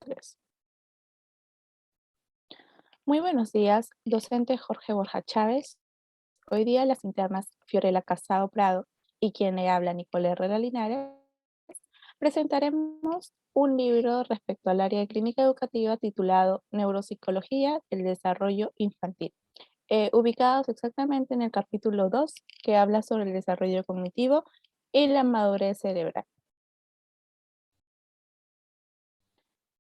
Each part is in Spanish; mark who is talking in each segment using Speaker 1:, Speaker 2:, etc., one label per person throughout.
Speaker 1: Tres. Muy buenos días, docente Jorge Borja Chávez. Hoy día las internas Fiorella Casado Prado y quien le habla Nicole Herrera Linares presentaremos un libro respecto al área de clínica educativa titulado Neuropsicología del Desarrollo Infantil, ubicados exactamente en el capítulo 2 que habla sobre el desarrollo cognitivo y la madurez cerebral.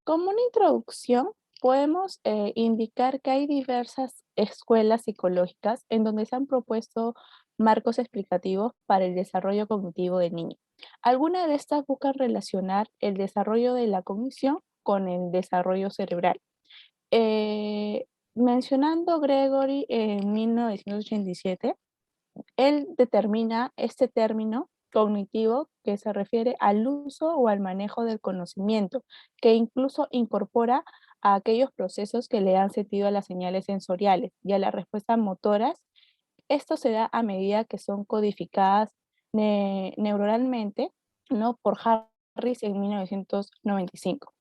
Speaker 1: Como una introducción, podemos indicar que hay diversas escuelas psicológicas en donde se han propuesto marcos explicativos para el desarrollo cognitivo del niño. Algunas de estas buscan relacionar el desarrollo de la cognición con el desarrollo cerebral. Eh, Mencionando Gregory en 1987, él determina este término cognitivo que se refiere al uso o al manejo del conocimiento, que incluso incorpora a aquellos procesos que le dan sentido a las señales sensoriales y a las respuestas motoras. Esto se da a medida que son codificadas neuronalmente, ¿no? Por Harris en 1995.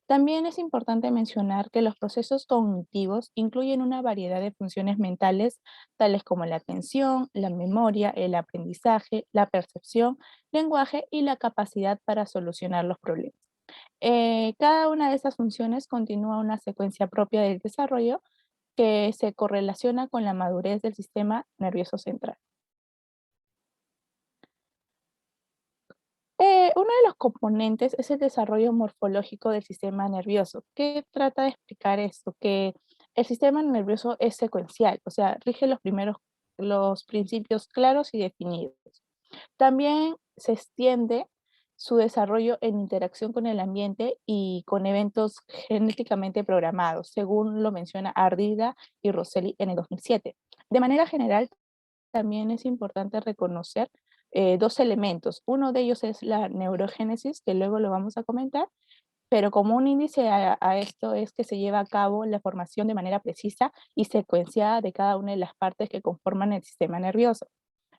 Speaker 1: También es importante mencionar que los procesos cognitivos incluyen una variedad de funciones mentales, tales como la atención, la memoria, el aprendizaje, la percepción, lenguaje y la capacidad para solucionar los problemas. Cada una de esas funciones continúa una secuencia propia del desarrollo que se correlaciona con la madurez del sistema nervioso central. Uno de los componentes es el desarrollo morfológico del sistema nervioso. ¿Qué trata de explicar esto? Que el sistema nervioso es secuencial, o sea, rige los principios claros y definidos. También se extiende su desarrollo en interacción con el ambiente y con eventos genéticamente programados, según lo menciona Ardila y Rosselli en el 2007. De manera general, también es importante reconocer dos elementos. Uno de ellos es la neurogénesis, que luego lo vamos a comentar, pero como un índice a esto es que se lleva a cabo la formación de manera precisa y secuenciada de cada una de las partes que conforman el sistema nervioso.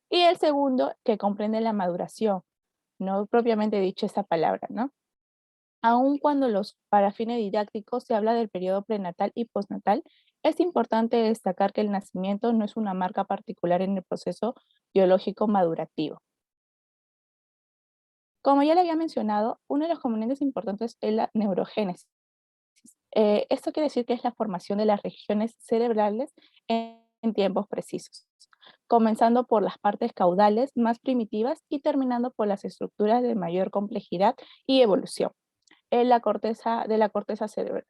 Speaker 1: Y el segundo, que comprende la maduración, no propiamente dicho esa palabra, ¿no? Aun cuando para fines didácticos se habla del periodo prenatal y postnatal, es importante destacar que el nacimiento no es una marca particular en el proceso biológico madurativo. Como ya le había mencionado, uno de los componentes importantes es la neurogénesis. Esto quiere decir que es la formación de las regiones cerebrales en tiempos precisos, comenzando por las partes caudales más primitivas y terminando por las estructuras de mayor complejidad y evolución en la corteza cerebral.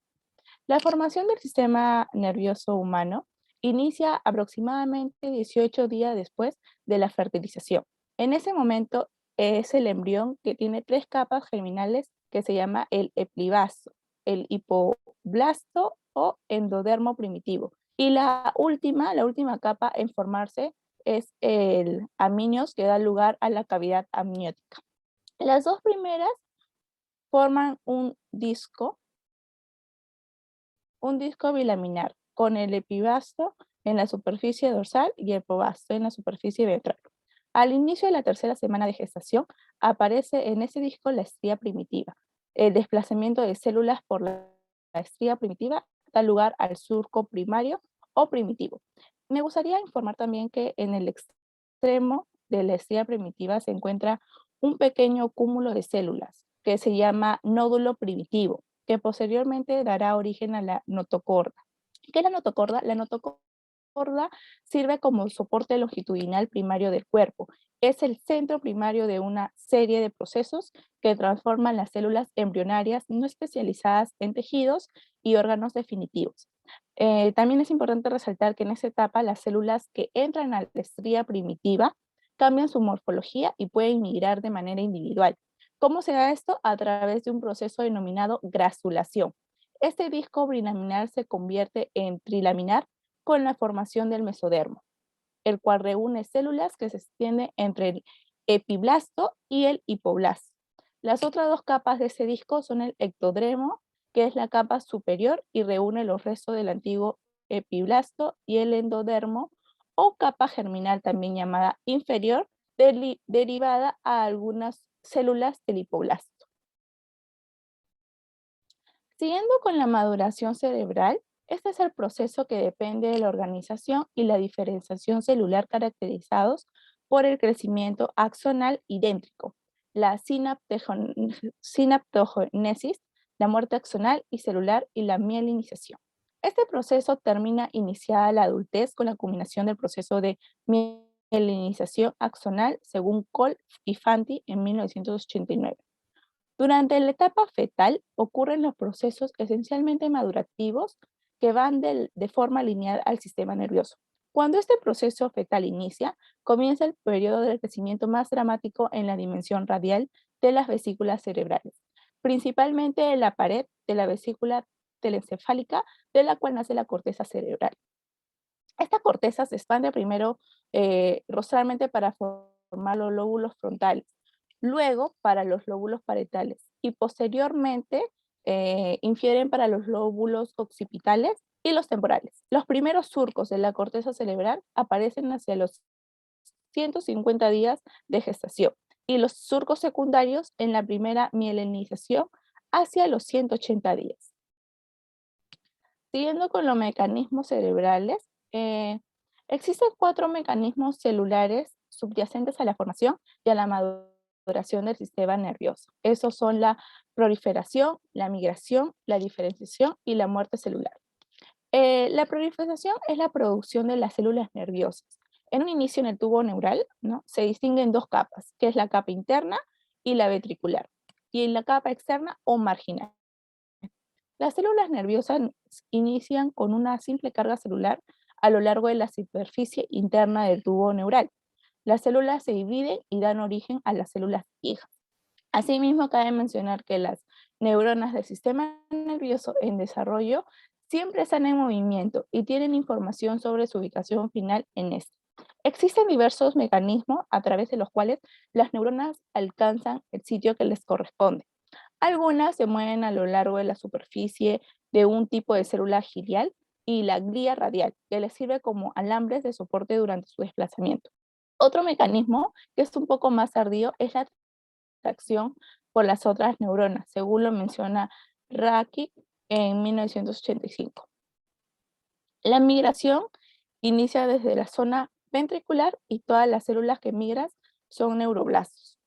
Speaker 1: La formación del sistema nervioso humano inicia aproximadamente 18 días después de la fertilización. En ese momento es el embrión que tiene tres capas germinales que se llama el epiblasto, el hipoblasto o endodermo primitivo. Y la última capa en formarse es el amnios que da lugar a la cavidad amniótica. Las dos primeras forman un disco bilaminar, con el epibasto en la superficie dorsal y el probasto en la superficie ventral. Al inicio de la tercera semana de gestación, aparece en ese disco la estría primitiva. El desplazamiento de células por la estría primitiva da lugar al surco primario o primitivo. Me gustaría informar también que en el extremo de la estría primitiva se encuentra un pequeño cúmulo de células que se llama nódulo primitivo, que posteriormente dará origen a la notocorda. ¿Qué es la notocorda? La notocorda sirve como soporte longitudinal primario del cuerpo. Es el centro primario de una serie de procesos que transforman las células embrionarias no especializadas en tejidos y órganos definitivos. También es importante resaltar que en esa etapa las células que entran a la estría primitiva cambian su morfología y pueden migrar de manera individual. ¿Cómo se da esto? A través de un proceso denominado grasulación. Este disco bilaminar se convierte en trilaminar con la formación del mesodermo, el cual reúne células que se extienden entre el epiblasto y el hipoblasto. Las otras dos capas de ese disco son el ectodermo, que es la capa superior y reúne los restos del antiguo epiblasto, y el endodermo, o capa germinal también llamada inferior, derivada a algunas células del hipoblasto. Siguiendo con la maduración cerebral, este es el proceso que depende de la organización y la diferenciación celular caracterizados por el crecimiento axonal idéntrico, la sinaptogénesis, la muerte axonal y celular y la mielinización. Este proceso termina iniciada la adultez con la culminación del proceso de mielinización axonal según Cole y Fanti en 1989. Durante la etapa fetal ocurren los procesos esencialmente madurativos que van de forma lineal al sistema nervioso. Cuando este proceso fetal inicia, comienza el periodo de crecimiento más dramático en la dimensión radial de las vesículas cerebrales, principalmente en la pared de la vesícula telencefálica, de la cual nace la corteza cerebral. Esta corteza se expande primero rostralmente para formar los lóbulos frontales, luego para los lóbulos parietales y posteriormente infieren para los lóbulos occipitales y los temporales. Los primeros surcos de la corteza cerebral aparecen hacia los 150 días de gestación y los surcos secundarios en la primera mielinización hacia los 180 días. Siguiendo con los mecanismos cerebrales, existen 4 mecanismos celulares subyacentes a la formación y a la maduración del sistema nervioso. Esos son la proliferación, la migración, la diferenciación y la muerte celular. La proliferación es la producción de las células nerviosas. En un inicio en el tubo neural, ¿no? Se distinguen 2 capas, que es la capa interna y la ventricular, y la capa externa o marginal. Las células nerviosas inician con una simple carga celular a lo largo de la superficie interna del tubo neural. Las células se dividen y dan origen a las células hijas. Asimismo, cabe mencionar que las neuronas del sistema nervioso en desarrollo siempre están en movimiento y tienen información sobre su ubicación final en este. Existen diversos mecanismos a través de los cuales las neuronas alcanzan el sitio que les corresponde. Algunas se mueven a lo largo de la superficie de un tipo de célula gilial y la glía radial, que les sirve como alambres de soporte durante su desplazamiento. Otro mecanismo, que es un poco más tardío, es la atracción por las otras neuronas, según lo menciona Rakic en 1985. La migración inicia desde la zona ventricular y todas las células que migran son neuroblastos.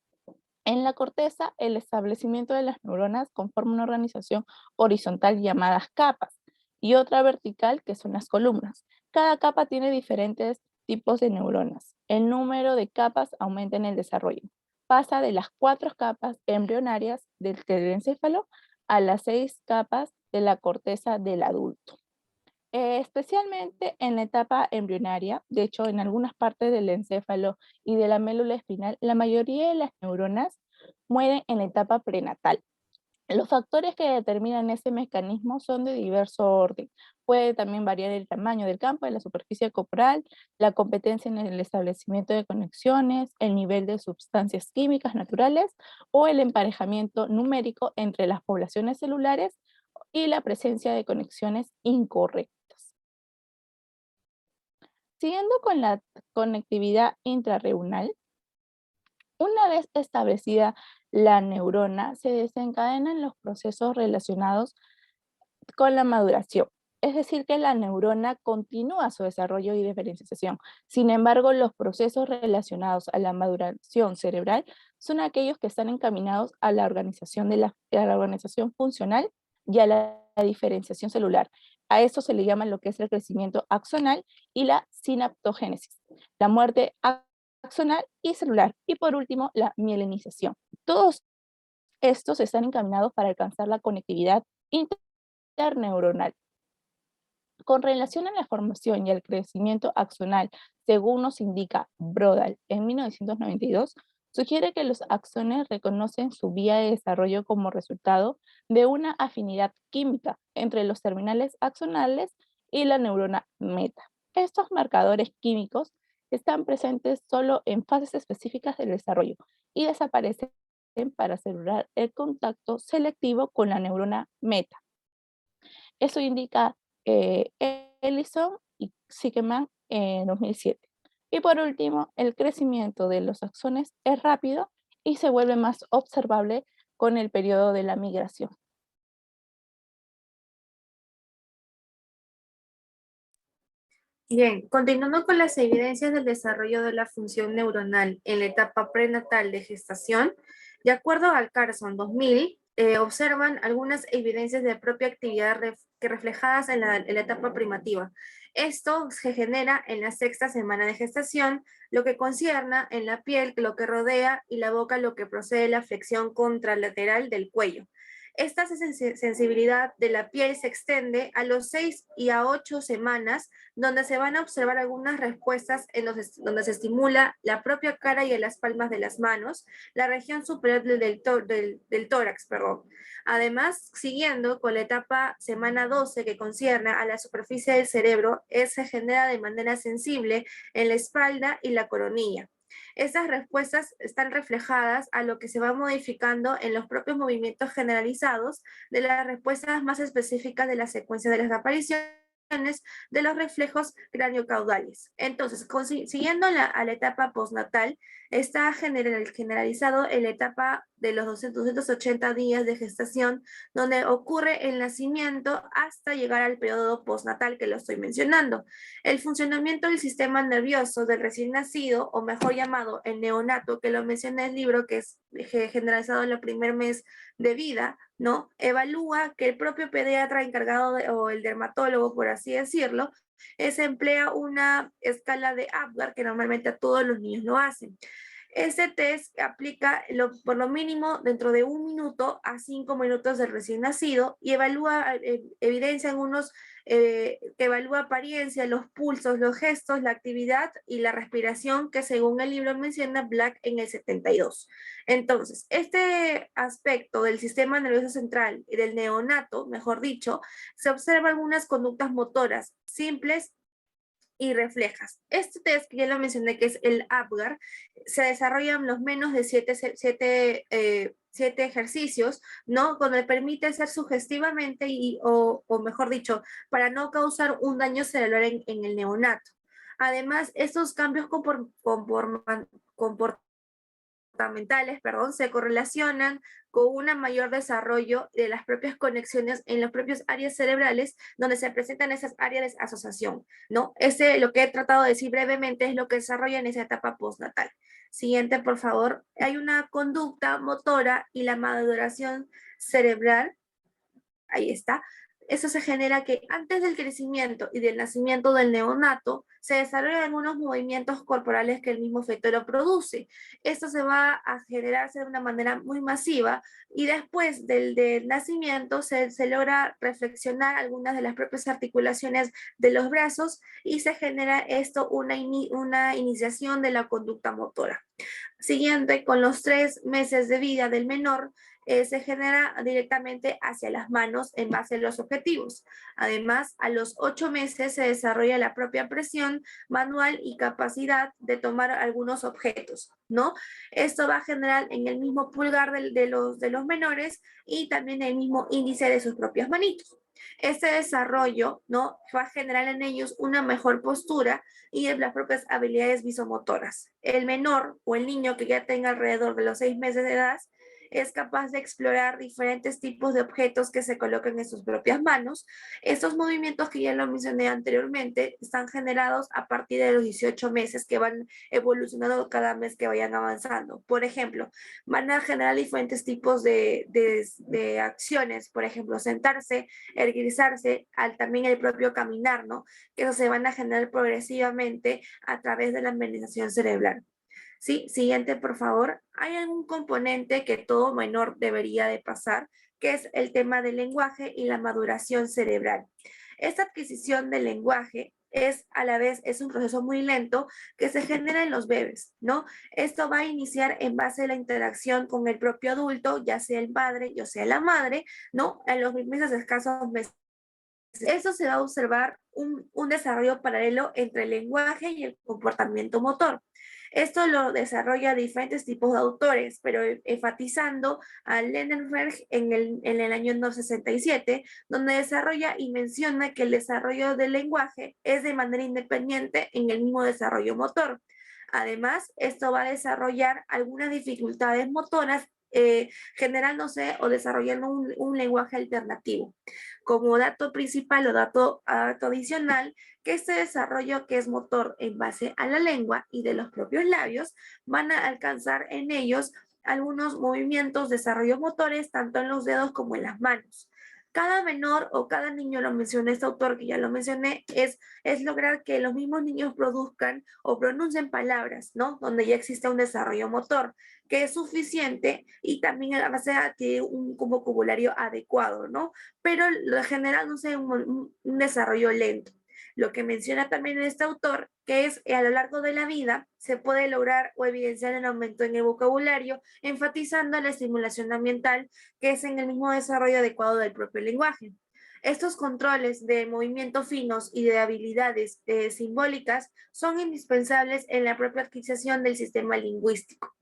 Speaker 1: En la corteza, el establecimiento de las neuronas conforma una organización horizontal llamadas capas y otra vertical que son las columnas. Cada capa tiene diferentes tipos de neuronas. El número de capas aumenta en el desarrollo. Pasa de las 4 capas embrionarias del encéfalo a las 6 capas de la corteza del adulto. Especialmente en la etapa embrionaria, de hecho en algunas partes del encéfalo y de la médula espinal, la mayoría de las neuronas mueren en la etapa prenatal. Los factores que determinan ese mecanismo son de diverso orden. Puede también variar el tamaño del campo, de la superficie corporal, la competencia en el establecimiento de conexiones, el nivel de sustancias químicas naturales o el emparejamiento numérico entre las poblaciones celulares y la presencia de conexiones incorrectas. Siguiendo con la conectividad intrarrenal, una vez establecida la neurona, se desencadenan los procesos relacionados con la maduración. Es decir, que la neurona continúa su desarrollo y diferenciación. Sin embargo, los procesos relacionados a la maduración cerebral son aquellos que están encaminados a la organización, a la organización funcional y a la diferenciación celular. A esto se le llama lo que es el crecimiento axonal y la sinaptogénesis, la muerte axonal y celular. Y por último, la mielinización. Todos estos están encaminados para alcanzar la conectividad interneuronal. Con relación a la formación y al crecimiento axonal, según nos indica Brodal en 1992, sugiere que los axones reconocen su vía de desarrollo como resultado de una afinidad química entre los terminales axonales y la neurona meta. Estos marcadores químicos están presentes solo en fases específicas del desarrollo y desaparecen para asegurar el contacto selectivo con la neurona meta. Eso indica Ellison y Zimmerman en 2007. Y por último, el crecimiento de los axones es rápido y se vuelve más observable con el periodo de la migración.
Speaker 2: Bien, continuando con las evidencias del desarrollo de la función neuronal en la etapa prenatal de gestación, de acuerdo al Carson 2000, observan algunas evidencias de propia actividad que reflejadas en la etapa primativa. Esto se genera en la sexta semana de gestación, lo que concierne en la piel, lo que rodea, y la boca, lo que procede de la flexión contralateral del cuello. Esta sensibilidad de la piel se extiende a los 6 y a 8 semanas, donde se van a observar algunas respuestas donde se estimula la propia cara y en las palmas de las manos, la región superior del tórax, perdón. Además, siguiendo con la etapa semana 12 que concierne a la superficie del cerebro, se genera de manera sensible en la espalda y la coronilla. Estas respuestas están reflejadas a lo que se va modificando en los propios movimientos generalizados de las respuestas más específicas de la secuencia de las apariciones de los reflejos craniocaudales. Entonces, siguiendo a la etapa postnatal, está generalizado en la etapa de los 280 días de gestación, donde ocurre el nacimiento hasta llegar al periodo postnatal que lo estoy mencionando. El funcionamiento del sistema nervioso del recién nacido, o mejor llamado el neonato, que lo menciona el libro, que es generalizado en el primer mes de vida, ¿no? Evalúa que el propio pediatra encargado o el dermatólogo, por así decirlo, emplea una escala de Apgar que normalmente a todos los niños lo hacen. Este test aplica por lo mínimo dentro de 1 minuto a 5 minutos del recién nacido y evalúa, evidencia en unos que evalúa apariencia, los pulsos, los gestos, la actividad y la respiración, que según el libro menciona Black en el 72. Entonces, este aspecto del sistema nervioso central y del neonato, mejor dicho, se observa algunas conductas motoras simples y reflejas. Este test que ya lo mencioné, que es el APGAR, se desarrolla en los menos de 7 ejercicios, ¿no? Donde permite hacer sugestivamente o mejor dicho, para no causar un daño cerebral en el neonato. Además, estos cambios comportamentales, perdón, se correlacionan con un mayor desarrollo de las propias conexiones en las propias áreas cerebrales donde se presentan esas áreas de asociación, ¿no? Lo que he tratado de decir brevemente es lo que desarrolla en esa etapa postnatal. Siguiente, por favor. Hay una conducta motora y la maduración cerebral. Ahí está. Eso se genera que antes del crecimiento y del nacimiento del neonato se desarrollan algunos movimientos corporales que el mismo feto lo produce. Esto se va a generarse de una manera muy masiva y después del nacimiento se logra reflexionar algunas de las propias articulaciones de los brazos y se genera esto una iniciación de la conducta motora. Siguiente, con los 3 meses de vida del menor, se genera directamente hacia las manos en base a los objetivos. Además, a los 8 meses se desarrolla la propia presión manual y capacidad de tomar algunos objetos, ¿no? Esto va a generar en el mismo pulgar de los menores y también el mismo índice de sus propias manitos. Este desarrollo, ¿no?, va a generar en ellos una mejor postura y las propias habilidades visomotoras. El menor o el niño que ya tenga alrededor de los 6 meses de edad es capaz de explorar diferentes tipos de objetos que se colocan en sus propias manos. Estos movimientos que ya lo mencioné anteriormente están generados a partir de los 18 meses, que van evolucionando cada mes que vayan avanzando. Por ejemplo, van a generar diferentes tipos de acciones, por ejemplo, sentarse, erguirse, también el propio caminar, ¿no? Que eso se van a generar progresivamente a través de la memorización cerebral. Sí, siguiente, por favor. Hay algún componente que todo menor debería de pasar, que es el tema del lenguaje y la maduración cerebral. Esta adquisición del lenguaje es a la vez, es un proceso muy lento que se genera en los bebés, ¿no? Esto va a iniciar en base a la interacción con el propio adulto, ya sea el padre, ya sea la madre, ¿no? En los primeros escasos meses. Eso se va a observar un desarrollo paralelo entre el lenguaje y el comportamiento motor. Esto lo desarrolla diferentes tipos de autores, pero enfatizando a Lenenberg en el año 1967, donde desarrolla y menciona que el desarrollo del lenguaje es de manera independiente en el mismo desarrollo motor. Además, esto va a desarrollar algunas dificultades motoras generándose o desarrollando un lenguaje alternativo. Como dato principal o dato adicional, que este desarrollo que es motor en base a la lengua y de los propios labios, van a alcanzar en ellos algunos movimientos, desarrollos motores, tanto en los dedos como en las manos. Cada menor o cada niño, lo mencioné este autor que ya lo mencioné, es lograr que los mismos niños produzcan o pronuncien palabras, ¿no? Donde ya existe un desarrollo motor, que es suficiente y también a base de un vocabulario adecuado, ¿no? Pero lo general no sé, un desarrollo lento. Lo que menciona también este autor, que es a lo largo de la vida se puede lograr o evidenciar el aumento en el vocabulario, enfatizando la estimulación ambiental, que es en el mismo desarrollo adecuado del propio lenguaje. Estos controles de movimiento finos y de habilidades simbólicas son indispensables en la propia adquisición del sistema lingüístico.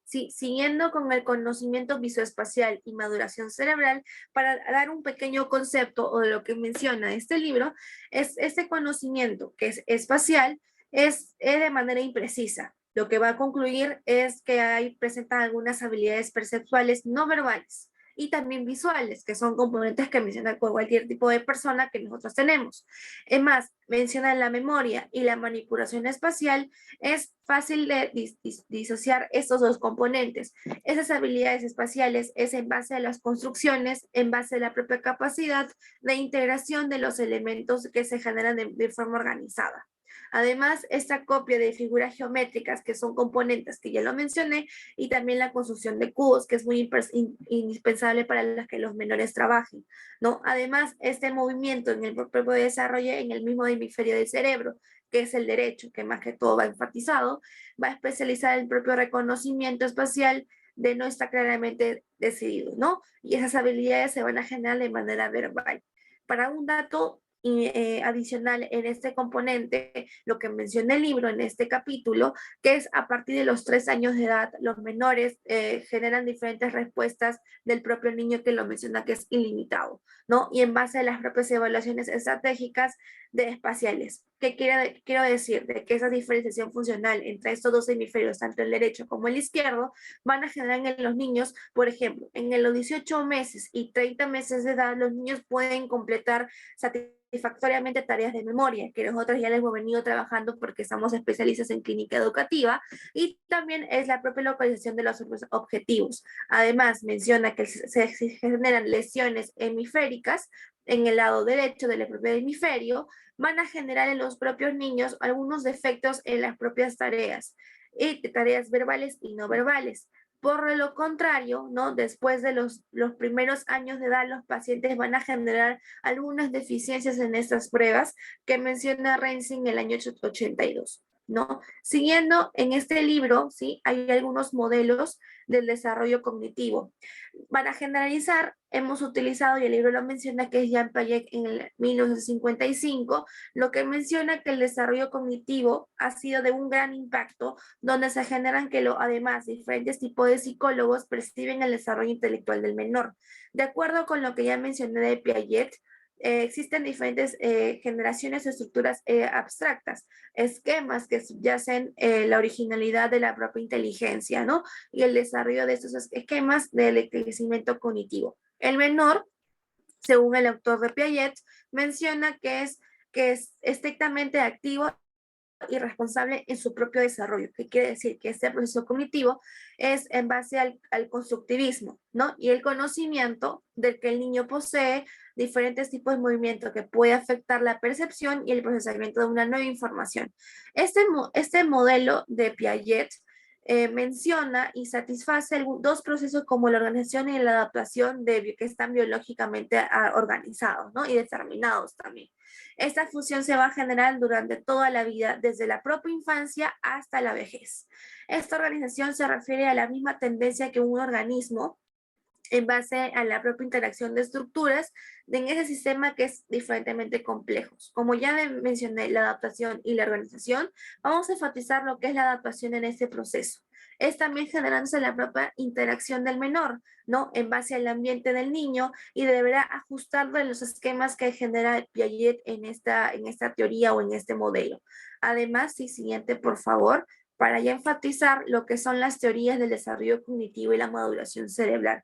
Speaker 2: Sí, siguiendo con el conocimiento visoespacial y maduración cerebral, para dar un pequeño concepto o de lo que menciona este libro, es este conocimiento que es espacial, es de manera imprecisa. Lo que va a concluir es que presentan algunas habilidades perceptuales no verbales y también visuales, que son componentes que menciona cualquier tipo de persona que nosotros tenemos. Es más, mencionan la memoria y la manipulación espacial. Es fácil de disociar estos dos componentes. Esas habilidades espaciales es en base a las construcciones, en base a la propia capacidad de integración de los elementos que se generan de forma organizada. Además, esta copia de figuras geométricas, que son componentes que ya lo mencioné, y también la construcción de cubos, que es muy indispensable para las que los menores trabajen, ¿no? Además, este movimiento en el propio desarrollo en el mismo hemisferio del cerebro, que es el derecho, que más que todo va enfatizado, va a especializar el propio reconocimiento espacial de no estar claramente decidido, ¿no? Y esas habilidades se van a generar de manera verbal. Para un dato adicional en este componente, lo que menciona el libro en este capítulo, que es a partir de los 3 años de edad, los menores generan diferentes respuestas del propio niño, que lo menciona que es ilimitado, ¿no? Y en base a las propias evaluaciones estratégicas de espaciales. ¿Qué quiero decir? De que esa diferenciación funcional entre estos dos hemisferios, tanto el derecho como el izquierdo, van a generar en los niños, por ejemplo, en los 18 meses y 30 meses de edad, los niños pueden completar satisfactoriamente tareas de memoria, que nosotros ya les hemos venido trabajando porque somos especialistas en clínica educativa, y también es la propia localización de los objetivos. Además, menciona que se generan lesiones hemisféricas en el lado derecho del propio hemisferio, van a generar en los propios niños algunos defectos en las propias tareas, y tareas verbales y no verbales. Por lo contrario, ¿no? Después de los primeros años de edad, los pacientes van a generar algunas deficiencias en estas pruebas que menciona Rensing en el año 82, ¿no? Siguiendo en este libro, ¿sí? Hay algunos modelos del desarrollo cognitivo. Para generalizar, hemos utilizado, y el libro lo menciona, que es Jean Piaget en el 1955, lo que menciona que el desarrollo cognitivo ha sido de un gran impacto, donde se generan que además diferentes tipos de psicólogos perciben el desarrollo intelectual del menor. De acuerdo con lo que ya mencioné de Piaget, existen diferentes generaciones de estructuras abstractas, esquemas que subyacen la originalidad de la propia inteligencia, ¿no? Y el desarrollo de estos esquemas del enriquecimiento cognitivo. El menor, según el autor de Piaget, menciona que es estrictamente activo y responsable en su propio desarrollo, que quiere decir que este proceso cognitivo es en base al constructivismo, ¿no? Y el conocimiento del que el niño posee diferentes tipos de movimiento que puede afectar la percepción y el procesamiento de una nueva información. Este modelo de Piaget menciona y satisface dos procesos como la organización y la adaptación que están biológicamente organizados, ¿no? Y determinados también. Esta función se va a generar durante toda la vida, desde la propia infancia hasta la vejez. Esta organización se refiere a la misma tendencia que un organismo en base a la propia interacción de estructuras en ese sistema que es diferentemente complejos. Como ya mencioné, la adaptación y la organización, vamos a enfatizar lo que es la adaptación en este proceso. Es también generándose la propia interacción del menor, ¿no? En base al ambiente del niño, y deberá ajustar de los esquemas que genera Piaget en esta teoría o en este modelo. Además, sí, siguiente, por favor. para ya enfatizar lo que son las teorías del desarrollo cognitivo y la maduración cerebral.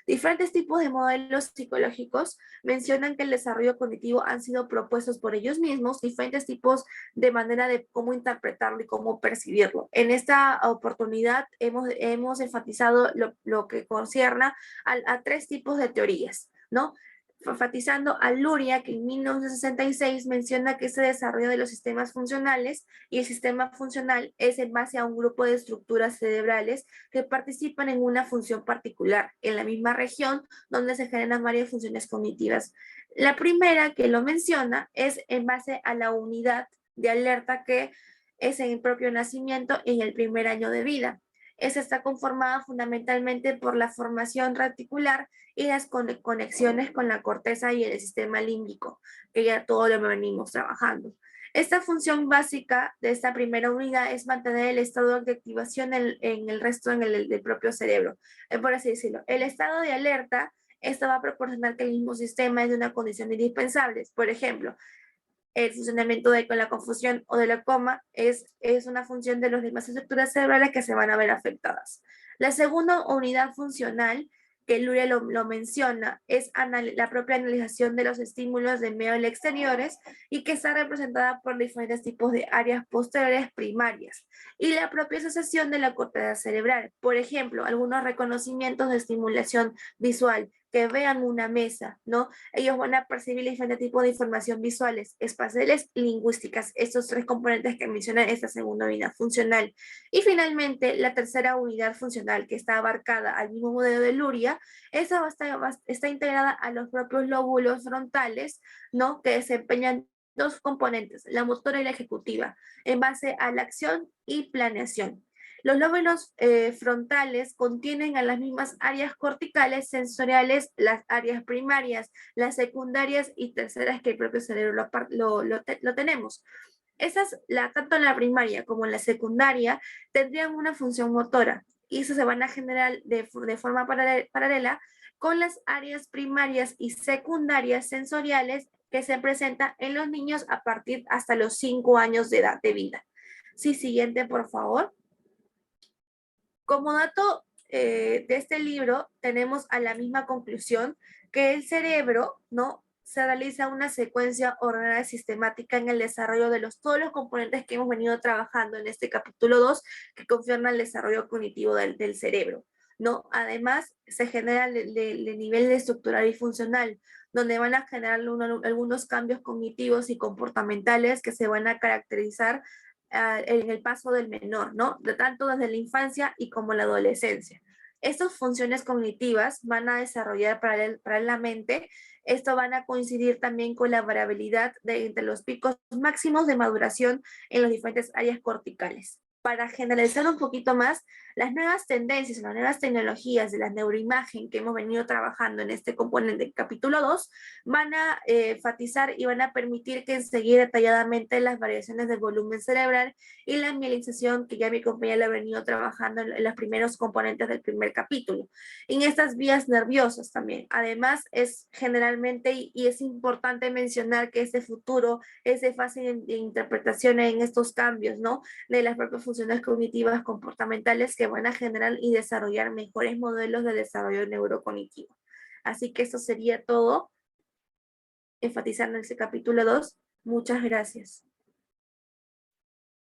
Speaker 2: Diferentes tipos de modelos psicológicos mencionan que el desarrollo cognitivo han sido propuestos por ellos mismos, diferentes tipos de manera de cómo interpretarlo y cómo percibirlo. En esta oportunidad hemos enfatizado lo que concierne a tres tipos de teorías, ¿no? Enfatizando a Luria, que en 1966 menciona que ese desarrollo de los sistemas funcionales y el sistema funcional es en base a un grupo de estructuras cerebrales que participan en una función particular en la misma región donde se generan varias funciones cognitivas. La primera que lo menciona es en base a la unidad de alerta que es en el propio nacimiento en el primer año de vida. Esa está conformada fundamentalmente por la formación reticular y las conexiones con la corteza y el sistema límbico, que ya todo lo venimos trabajando. Esta función básica de esta primera unidad es mantener el estado de activación en el resto del propio cerebro. Por así decirlo, el estado de alerta, esto va a proporcionar que el mismo sistema es de una condición indispensable. Por ejemplo, el funcionamiento con la confusión o de la coma es una función de las demás estructuras cerebrales que se van a ver afectadas. La segunda unidad funcional que Luria lo menciona es la propia analización de los estímulos de medio exteriores y que está representada por diferentes tipos de áreas posteriores primarias y la propia asociación de la corteza cerebral. Por ejemplo, algunos reconocimientos de estimulación visual, que vean una mesa, ¿no? Ellos van a percibir diferentes tipos de información visuales, espaciales y lingüísticas, estos tres componentes que mencionan esta segunda unidad funcional. Y finalmente, la tercera unidad funcional, que está abarcada al mismo modelo de Luria, esa está integrada a los propios lóbulos frontales, ¿no? Que desempeñan dos componentes, la motora y la ejecutiva, en base a la acción y planeación. Los lóbulos frontales contienen a las mismas áreas corticales sensoriales, las áreas primarias, las secundarias y terceras que el propio cerebro lo tenemos. Tanto la primaria como la secundaria tendrían una función motora y eso se van a generar de forma paralela con las áreas primarias y secundarias sensoriales que se presentan en los niños a partir hasta los 5 años de edad de vida. Sí, siguiente, por favor. Como dato de este libro, tenemos a la misma conclusión que el cerebro, ¿no? Se realiza una secuencia ordenada y sistemática en el desarrollo de todos los componentes que hemos venido trabajando en este capítulo 2, que confirman el desarrollo cognitivo del cerebro, ¿no? Además, se genera el nivel de estructural y funcional, donde van a generar algunos cambios cognitivos y comportamentales que se van a caracterizar en el paso del menor, ¿no? De tanto desde la infancia y como la adolescencia. Estas funciones cognitivas van a desarrollar paralelamente. Esto van a coincidir también con la variabilidad entre los picos máximos de maduración en las diferentes áreas corticales. Para generalizar un poquito más, las nuevas tendencias, las nuevas tecnologías de la neuroimagen que hemos venido trabajando en este componente capítulo 2 van a enfatizar y van a permitir que seguir detalladamente las variaciones del volumen cerebral y la mielinización que ya mi compañera le ha venido trabajando en los primeros componentes del primer capítulo. En estas vías nerviosas también. Además, es generalmente y es importante mencionar que este futuro es de fácil interpretación en estos cambios, ¿no? De las propias funciones cognitivas comportamentales que van a generar y desarrollar mejores modelos de desarrollo neurocognitivo. Así que eso sería todo, enfatizando en este capítulo 2. Muchas gracias.